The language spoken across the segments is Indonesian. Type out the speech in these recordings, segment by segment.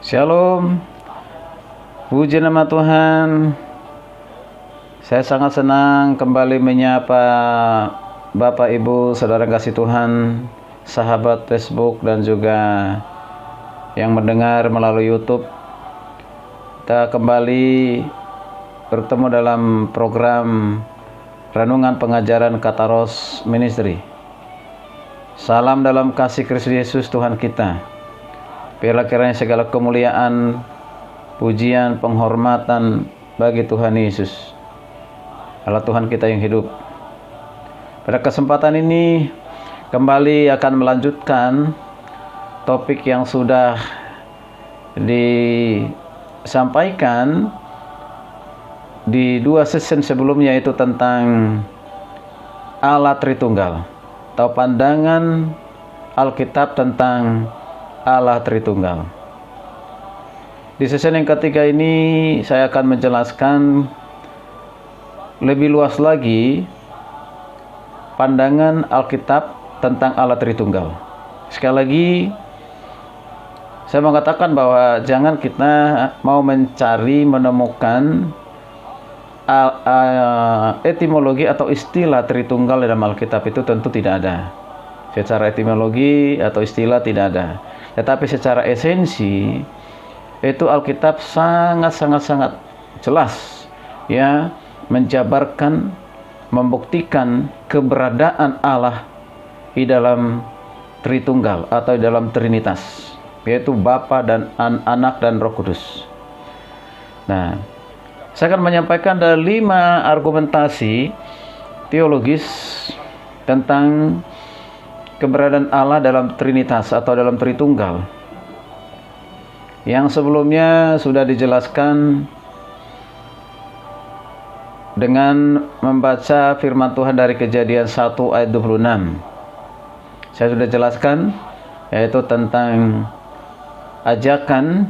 Shalom, puji nama Tuhan. Saya sangat senang kembali menyapa Bapak, Ibu, Saudara kasih Tuhan, sahabat Facebook dan juga yang mendengar melalui YouTube. Kita kembali bertemu dalam program Renungan Pengajaran Kataros Ministry. Salam dalam kasih Kristus Yesus Tuhan kita. Biarlah kiranya segala kemuliaan, pujian, penghormatan bagi Tuhan Yesus, Allah Tuhan kita yang hidup. Pada kesempatan ini kembali akan melanjutkan topik yang sudah disampaikan di 2 season sebelumnya, yaitu tentang Allah Tritunggal atau pandangan Alkitab tentang Allah Tritunggal. Di season yang ketiga ini saya akan menjelaskan lebih luas lagi pandangan Alkitab tentang Allah Tritunggal. Sekali lagi saya mengatakan bahwa jangan kita mau menemukan etimologi atau istilah Tritunggal dalam Alkitab. Itu tentu tidak ada. Secara etimologi atau istilah tidak ada. Tetapi secara esensi itu Alkitab sangat jelas ya, menjabarkan, membuktikan keberadaan Allah di dalam Tritunggal atau di dalam Trinitas, yaitu Bapa dan Anak dan Roh Kudus. Nah, saya akan menyampaikan ada 5 argumentasi teologis tentang keberadaan Allah dalam Trinitas atau dalam Tritunggal, yang sebelumnya sudah dijelaskan dengan membaca firman Tuhan dari Kejadian 1 ayat 26. Saya sudah jelaskan, yaitu tentang ajakan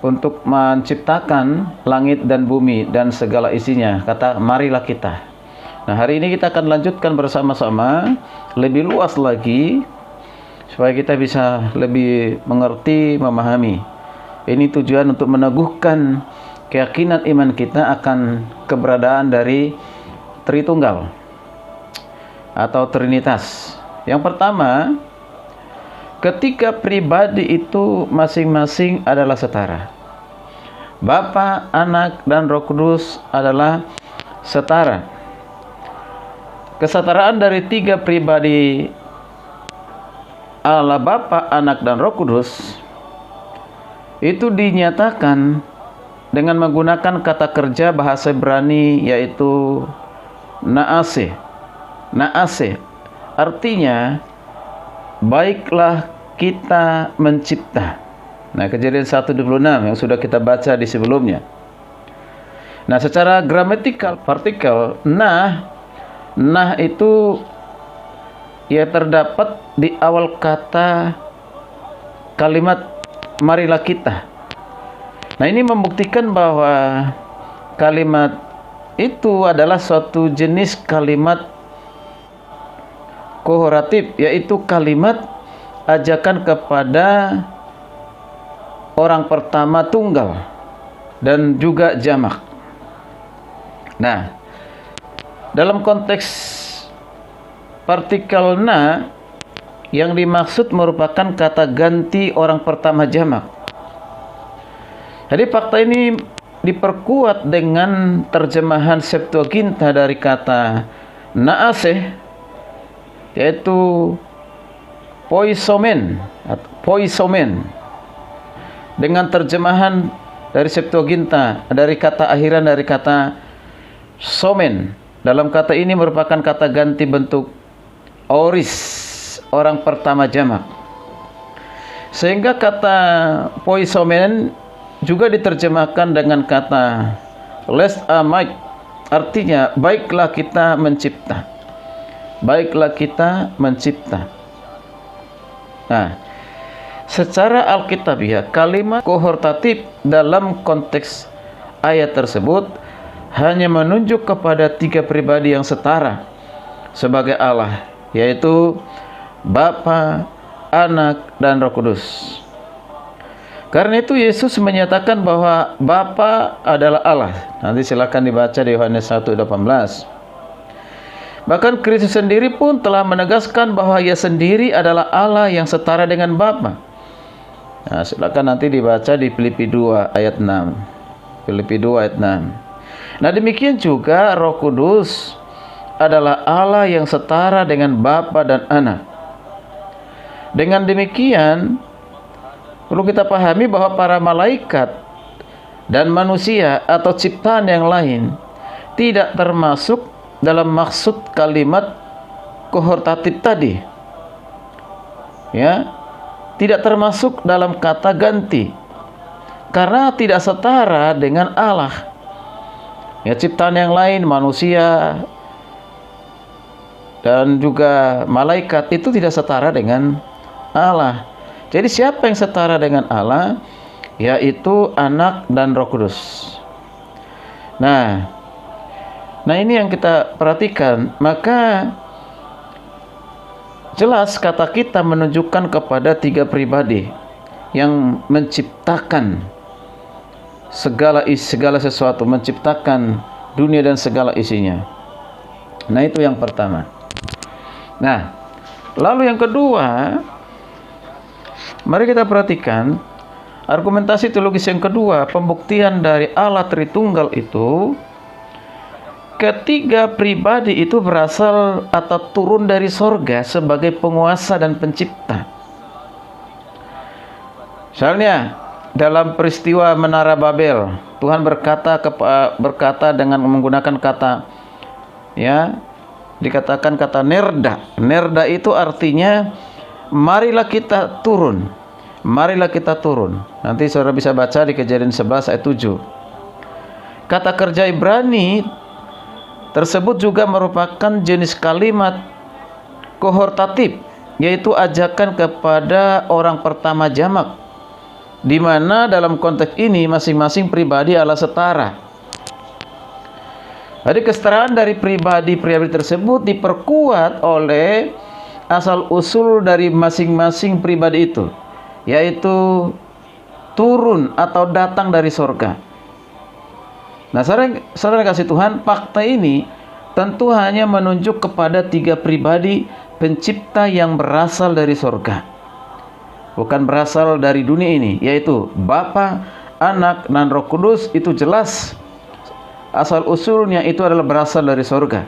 untuk menciptakan langit dan bumi dan segala isinya. Kata, marilah kita. Nah, hari ini kita akan lanjutkan bersama-sama lebih luas lagi supaya kita bisa lebih mengerti, memahami. Ini tujuan untuk meneguhkan keyakinan iman kita akan keberadaan dari Tritunggal atau Trinitas. Yang pertama, ketiga pribadi itu masing-masing adalah setara. Bapa, Anak, dan Roh Kudus adalah setara. Kesetaraan dari 3 pribadi Allah Bapa, Anak, dan Roh Kudus itu dinyatakan dengan menggunakan kata kerja bahasa Ibrani, yaitu naase. Naase artinya baiklah kita mencipta. Nah, Kejadian 1:26 yang sudah kita baca di sebelumnya. Nah, secara gramatikal partikel nah itu ya terdapat di awal kata kalimat marilah kita. Nah, ini membuktikan bahwa kalimat itu adalah suatu jenis kalimat kohoratif, yaitu kalimat ajakan kepada orang pertama tunggal dan juga jamak. Nah, dalam konteks partikel na, yang dimaksud merupakan kata ganti orang pertama jamak. Jadi fakta ini diperkuat dengan terjemahan Septuaginta dari kata naaseh, yaitu poisomen atau poisomen, dengan terjemahan dari Septuaginta dari kata akhiran dari kata somen. Dalam kata ini merupakan kata ganti bentuk oris, orang pertama jamak. Sehingga kata poisomen juga diterjemahkan dengan kata les amait, artinya baiklah kita mencipta. Baiklah kita mencipta. Nah, secara alkitabiah kalimat kohortatif dalam konteks ayat tersebut hanya menunjuk kepada 3 pribadi yang setara sebagai Allah, yaitu Bapa, Anak, dan Roh Kudus. Karena itu Yesus menyatakan bahwa Bapa adalah Allah. Nanti silakan dibaca di Yohanes 1:18. Bahkan Kristus sendiri pun telah menegaskan bahwa Ia sendiri adalah Allah yang setara dengan Bapa. Nah, silakan nanti dibaca di Filipi 2 ayat 6. Filipi 2 ayat 6. Nah, demikian juga Roh Kudus adalah Allah yang setara dengan Bapa dan Anak. Dengan demikian, perlu kita pahami bahwa para malaikat dan manusia atau ciptaan yang lain tidak termasuk dalam maksud kalimat kohortatif tadi. Ya, tidak termasuk dalam kata ganti. Karena tidak setara dengan Allah. Ya, ciptaan yang lain, manusia dan juga malaikat itu tidak setara dengan Allah. Jadi siapa yang setara dengan Allah? Yaitu Anak dan Roh Kudus. Nah ini yang kita perhatikan. Maka jelas kata kita menunjukkan kepada tiga pribadi yang menciptakan segala sesuatu, menciptakan dunia dan segala isinya. Nah, itu yang pertama. Nah, lalu yang kedua, mari kita perhatikan argumentasi teologis yang kedua, pembuktian dari Allah Tritunggal itu. Ketiga pribadi itu berasal atau turun dari sorga sebagai penguasa dan pencipta. Misalnya dalam peristiwa Menara Babel, Tuhan berkata dengan menggunakan kata, ya, dikatakan kata nerda. Nerda itu artinya marilah kita turun. Marilah kita turun. Nanti saudara bisa baca di Kejadian 11 ayat 7. Kata kerja Ibrani tersebut juga merupakan jenis kalimat kohortatif, yaitu ajakan kepada orang pertama jamak, di mana dalam konteks ini masing-masing pribadi adalah setara. Jadi kesetaraan dari pribadi-pribadi tersebut diperkuat oleh asal-usul dari masing-masing pribadi itu, yaitu turun atau datang dari surga. Nah, saudara kasih Tuhan, fakta ini tentu hanya menunjuk kepada tiga pribadi pencipta yang berasal dari surga, bukan berasal dari dunia ini, yaitu Bapa, Anak, dan Roh Kudus. Itu jelas asal usulnya itu adalah berasal dari surga.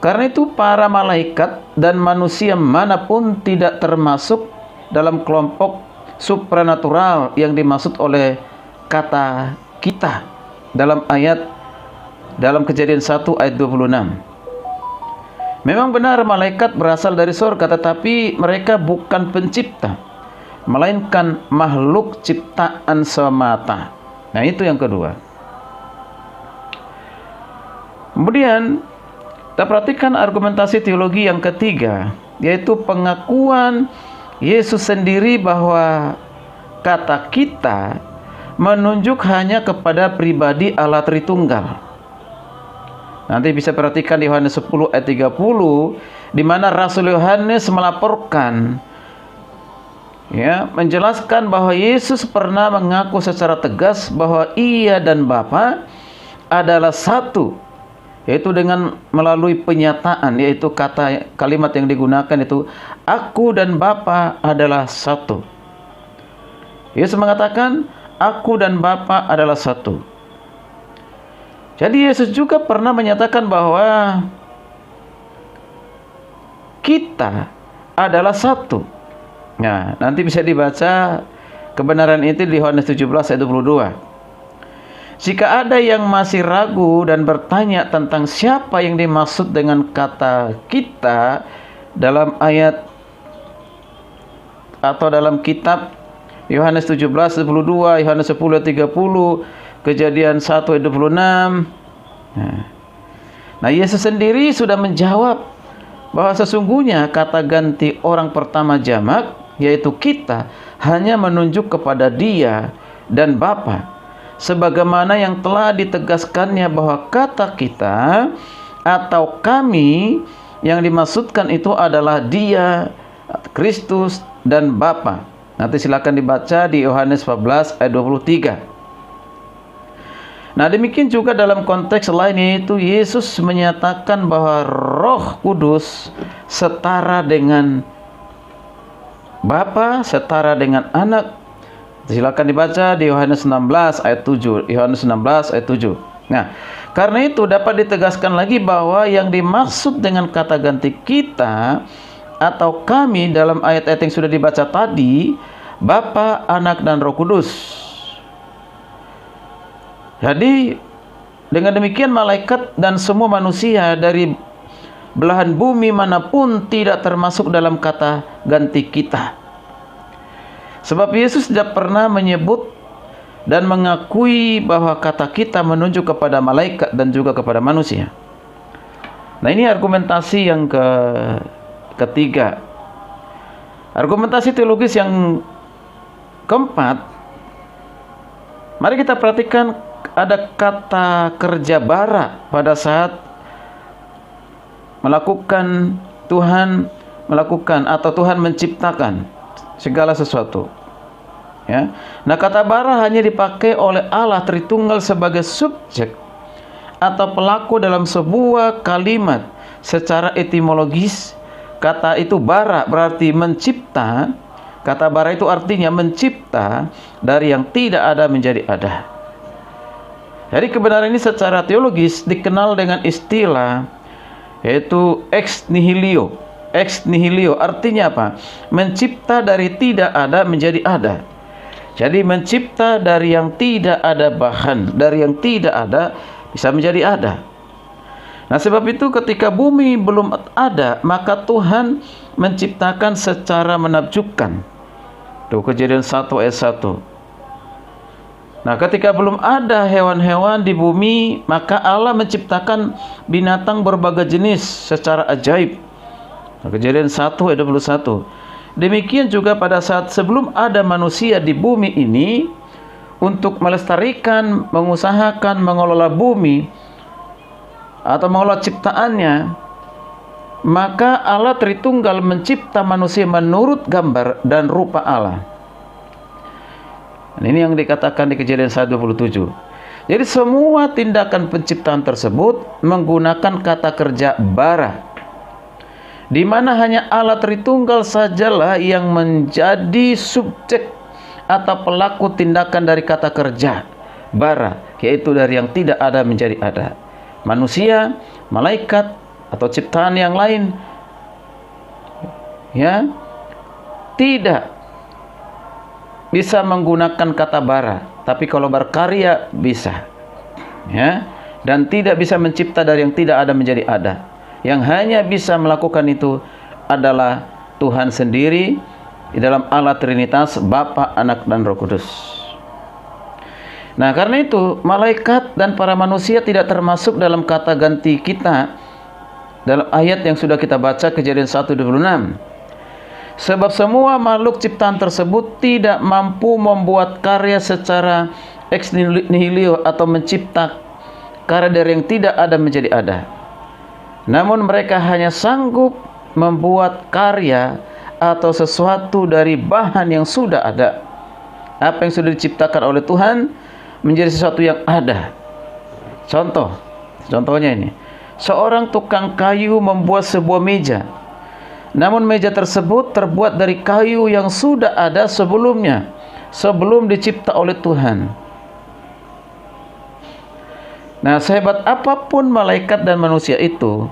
Karena itu para malaikat dan manusia manapun tidak termasuk dalam kelompok supranatural yang dimaksud oleh kata kita dalam Kejadian 1 ayat 26. Memang benar malaikat berasal dari surga, tetapi mereka bukan pencipta, melainkan makhluk ciptaan semata. Nah, itu yang kedua. Kemudian kita perhatikan argumentasi teologi yang ketiga, yaitu pengakuan Yesus sendiri bahwa kata kita menunjuk hanya kepada pribadi Allah Tritunggal. Nanti bisa perhatikan di Yohanes 10 ayat 30, di mana Rasul Yohanes melaporkan, ya, menjelaskan bahwa Yesus pernah mengaku secara tegas bahwa Ia dan Bapa adalah satu, yaitu dengan melalui penyataan, yaitu kalimat yang digunakan itu, aku dan Bapa adalah satu. Yesus mengatakan, aku dan Bapa adalah satu. Jadi Yesus juga pernah menyatakan bahwa kita adalah satu. Nah, nanti bisa dibaca kebenaran itu di Yohanes 17 ayat 22. Jika ada yang masih ragu dan bertanya tentang siapa yang dimaksud dengan kata kita dalam ayat atau dalam kitab Yohanes 17 ayat 22, Yohanes 10 ayat 30, Kejadian 1 ayat 26. Nah, Yesus sendiri sudah menjawab bahwa sesungguhnya kata ganti orang pertama jamak, yaitu kita, hanya menunjuk kepada Dia dan Bapa, sebagaimana yang telah ditegaskannya bahwa kata kita atau kami yang dimaksudkan itu adalah Dia, Kristus, dan Bapa. Nanti silakan dibaca di Yohanes 14 ayat 23. Nah, demikian juga dalam konteks lain, yaitu Yesus menyatakan bahwa Roh Kudus setara dengan Bapa, setara dengan Anak. Silakan dibaca di Yohanes 16 ayat 7. Yohanes 16 ayat 7. Nah, karena itu dapat ditegaskan lagi bahwa yang dimaksud dengan kata ganti kita atau kami dalam ayat-ayat yang sudah dibaca tadi, Bapa, Anak, dan Roh Kudus. Jadi dengan demikian malaikat dan semua manusia dari belahan bumi manapun tidak termasuk dalam kata ganti kita. Sebab Yesus tidak pernah menyebut dan mengakui bahwa kata kita menunjuk kepada malaikat dan juga kepada manusia. Nah, ini argumentasi yang ketiga. Argumentasi teologis yang keempat, mari kita perhatikan ada kata kerja bara pada saat Tuhan menciptakan segala sesuatu. Ya. Nah, kata bara hanya dipakai oleh Allah Tritunggal sebagai subjek atau pelaku dalam sebuah kalimat. Secara etimologis, kata itu bara berarti mencipta. Kata bara itu artinya mencipta dari yang tidak ada menjadi ada. Jadi kebenaran ini secara teologis dikenal dengan istilah yaitu ex nihilo. Ex nihilo artinya apa? Mencipta dari tidak ada menjadi ada. Jadi mencipta dari yang tidak ada, bahan dari yang tidak ada bisa menjadi ada. Nah, sebab itu ketika bumi belum ada, maka Tuhan menciptakan secara menakjubkan. Tuh, Kejadian 1 ayat 1. Nah, ketika belum ada hewan-hewan di bumi, maka Allah menciptakan binatang berbagai jenis secara ajaib. Nah, Kejadian 1 ayat 21. Demikian juga pada saat sebelum ada manusia di bumi ini, untuk melestarikan, mengusahakan, mengelola bumi atau mengelola ciptaannya, maka Allah Tritunggal mencipta manusia menurut gambar dan rupa Allah. Ini yang dikatakan di Kejadian 1:27. Jadi semua tindakan penciptaan tersebut menggunakan kata kerja bara, di mana hanya Allah Tritunggal sajalah yang menjadi subjek atau pelaku tindakan dari kata kerja bara, yaitu dari yang tidak ada menjadi ada. Manusia, malaikat, atau ciptaan yang lain, ya, tidak bisa menggunakan kata bara, tapi kalau berkarya bisa, ya, dan tidak bisa mencipta dari yang tidak ada menjadi ada. Yang hanya bisa melakukan itu adalah Tuhan sendiri di dalam Allah Trinitas, Bapa, Anak, dan Roh Kudus. Nah, karena itu malaikat dan para manusia tidak termasuk dalam kata ganti kita dalam ayat yang sudah kita baca, Kejadian 1:26. Sebab semua makhluk ciptaan tersebut tidak mampu membuat karya secara ex nihilo atau mencipta karya dari yang tidak ada menjadi ada. Namun mereka hanya sanggup membuat karya atau sesuatu dari bahan yang sudah ada. Apa yang sudah diciptakan oleh Tuhan menjadi sesuatu yang ada. Contohnya ini. Seorang tukang kayu membuat sebuah meja. Namun meja tersebut terbuat dari kayu yang sudah ada sebelumnya, sebelum dicipta oleh Tuhan. Nah, sehebat apapun malaikat dan manusia itu,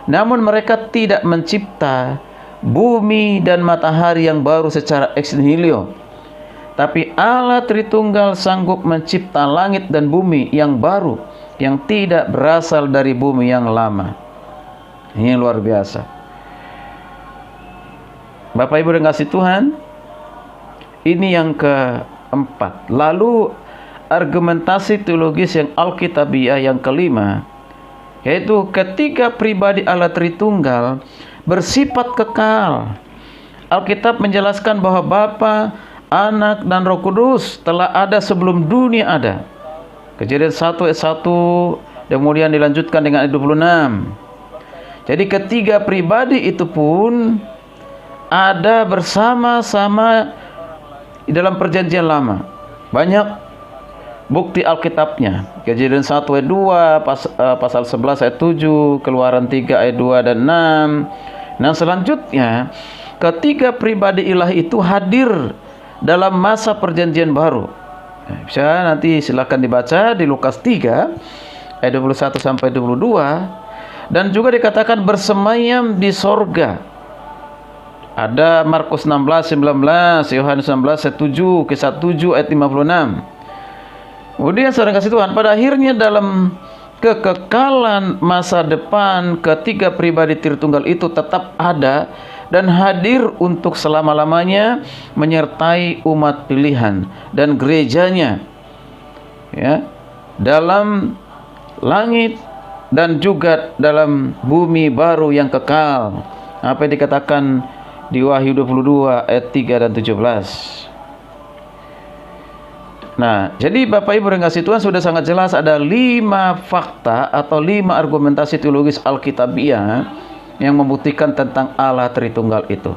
namun mereka tidak mencipta bumi dan matahari yang baru secara ex nihilo. Tapi Allah Tritunggal sanggup mencipta langit dan bumi yang baru, yang tidak berasal dari bumi yang lama. Ini luar biasa. Bapak Ibu dan kasih Tuhan, ini yang keempat. Lalu argumentasi teologis yang alkitabiah yang kelima, yaitu ketiga pribadi Allah Tritunggal bersifat kekal. Alkitab menjelaskan bahwa Bapa, Anak, dan Roh Kudus telah ada sebelum dunia ada. Kejadian 1 ayat 1, kemudian dilanjutkan dengan ayat 26. Jadi ketiga pribadi itu pun ada bersama-sama di dalam perjanjian lama. Banyak bukti Alkitabnya. Kejadian 1 ayat 2, pasal 11 ayat 7, Keluaran 3 ayat 2 dan 6. Nah, selanjutnya ketiga pribadi ilahi itu hadir dalam masa perjanjian baru. Nah, bisa nanti silakan dibaca di Lukas 3 ayat 21 sampai 22, dan juga dikatakan bersemayam di sorga. Ada Markus 16, 19, Yohanes 16 ayat 7, Kisah 7 ayat 56. Kemudian saudara kasih Tuhan, pada akhirnya dalam kekekalan masa depan, ketiga pribadi Tritunggal itu tetap ada dan hadir untuk selama-lamanya menyertai umat pilihan dan gerejanya, ya, dalam langit dan juga dalam bumi baru yang kekal. Apa yang dikatakan di Wahyu 22 ayat 3 dan 17. Nah, jadi Bapak Ibu yang kasih Tuhan, sudah sangat jelas ada 5 fakta atau 5 argumentasi teologis Alkitabiah yang membuktikan tentang Allah Tritunggal itu.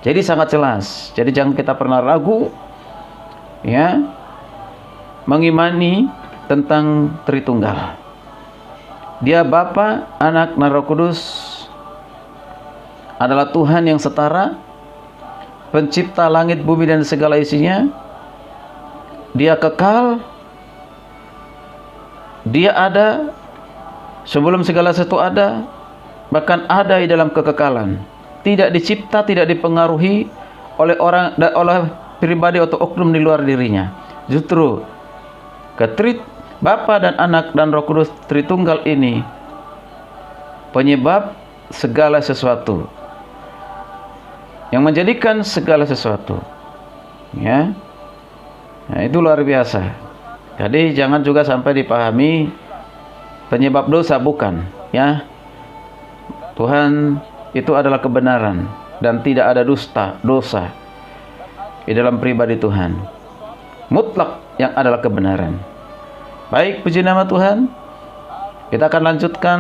Jadi sangat jelas. Jadi jangan kita pernah ragu, ya, mengimani tentang Tritunggal. Dia Bapa, Anak, dan Roh Kudus adalah Tuhan yang setara, pencipta langit, bumi, dan segala isinya. Dia kekal, dia ada sebelum segala sesuatu ada, bahkan ada di dalam kekekalan. Tidak dicipta, tidak dipengaruhi oleh orang, oleh pribadi atau oknum di luar dirinya. Justru Bapa dan Anak dan Roh Kudus Tritunggal ini penyebab segala sesuatu, yang menjadikan segala sesuatu, ya. Nah, itu luar biasa. Jadi jangan juga sampai dipahami penyebab dosa, bukan, ya. Tuhan itu adalah kebenaran dan tidak ada dosa di dalam pribadi Tuhan. Mutlak yang adalah kebenaran. Baik, puji nama Tuhan. Kita akan lanjutkan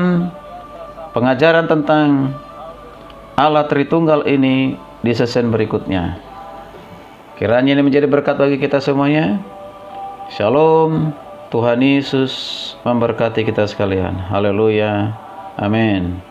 pengajaran tentang Allah Tritunggal ini di sesi berikutnya. Kiranya ini menjadi berkat bagi kita semuanya. Shalom. Tuhan Yesus memberkati kita sekalian. Haleluya. Amin.